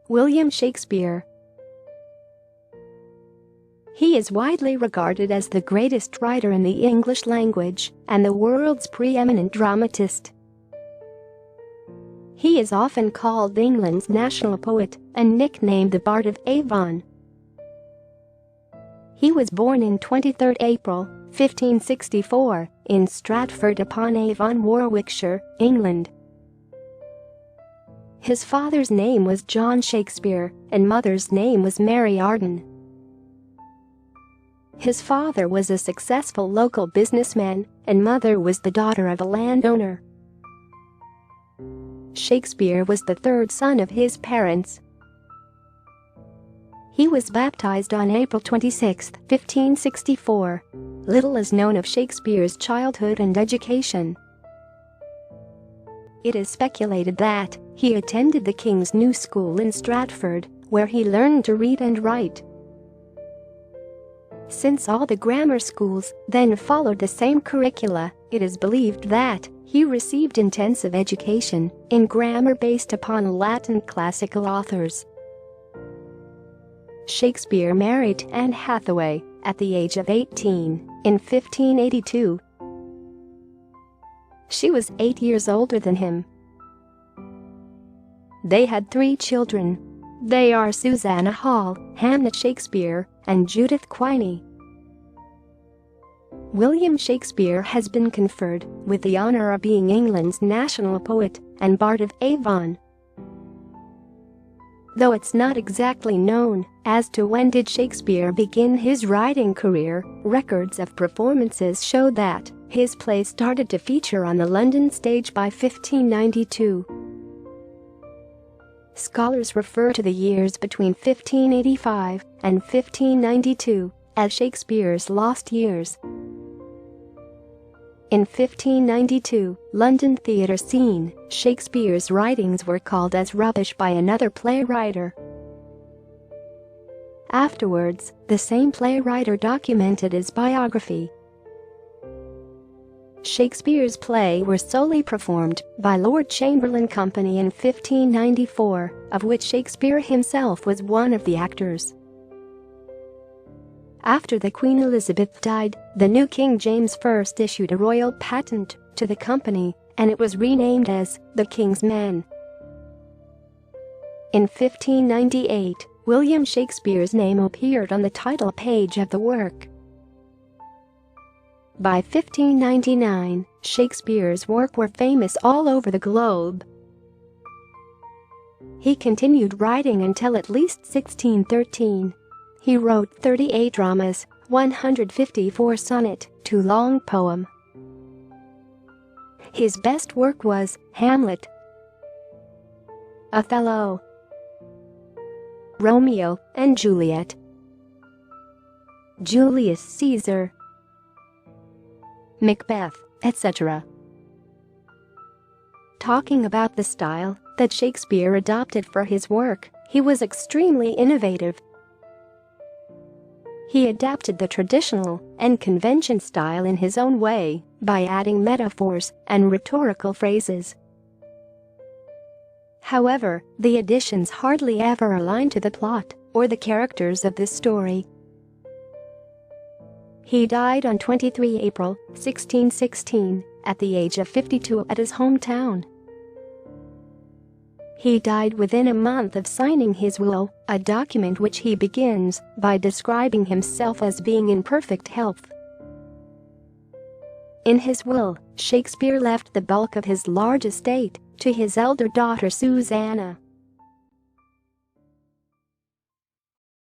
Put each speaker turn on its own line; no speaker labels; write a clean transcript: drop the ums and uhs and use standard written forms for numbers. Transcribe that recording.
William Shakespeare. He is widely regarded as the greatest writer in the English language and the world's preeminent dramatist. He is often called England's national poet and nicknamed the Bard of Avon. He was born in 23 April, 1564, in Stratford-upon-Avon, Warwickshire, England. His father's name was John Shakespeare and mother's name was Mary Arden. His father was a successful local businessman and mother was the daughter of a landowner. Shakespeare was the third son of his parents. He was baptised on April 26, 1564. Little is known of Shakespeare's childhood and education. It is speculated that he attended the King's New School in Stratford, where he learned to read and write. Since all the grammar schools then followed the same curricula, it is believed that he received intensive education in grammar based upon Latin classical authors. Shakespeare married Anne Hathaway at the age of 18 in 1582. She was 8 years older than him. They had 3 children. They are Susanna Hall, Hamnet Shakespeare, and Judith Quiney. William Shakespeare has been conferred with the honor of being England's national poet and Bard of Avon. Though it's not exactly known as to when did Shakespeare begin his writing career, records of performances show that his plays started to feature on the London stage by 1592. Scholars refer to the years between 1585 and 1592 as Shakespeare's lost years. In 1592, London theatre scene, Shakespeare's writings were called as rubbish by another playwright. Afterwards, the same playwright documented his biography. Shakespeare's plays were solely performed by Lord Chamberlain Company in 1594, of which Shakespeare himself was one of the actors. After the Queen Elizabeth died, the new King James I issued a royal patent to the company, and it was renamed as The King's Men. In 1598, William Shakespeare's name appeared on the title page of the work. By 1599, Shakespeare's work were famous all over the globe. He continued writing until at least 1613. He wrote 38 dramas, 154 sonnet, 2 long poem. His best work was Hamlet, Othello, Romeo and Juliet, Julius Caesar, Macbeth, etc. Talking about the style that Shakespeare adopted for his work, he was extremely innovative. He adapted the traditional and convention style in his own way by adding metaphors and rhetorical phrases. However, the additions hardly ever align to the plot or the characters of this story. He died on 23 April, 1616, at the age of 52 at his hometown. He died within a month of signing his will, a document which he begins by describing himself as being in perfect health. In his will, Shakespeare left the bulk of his large estate to his elder daughter Susanna.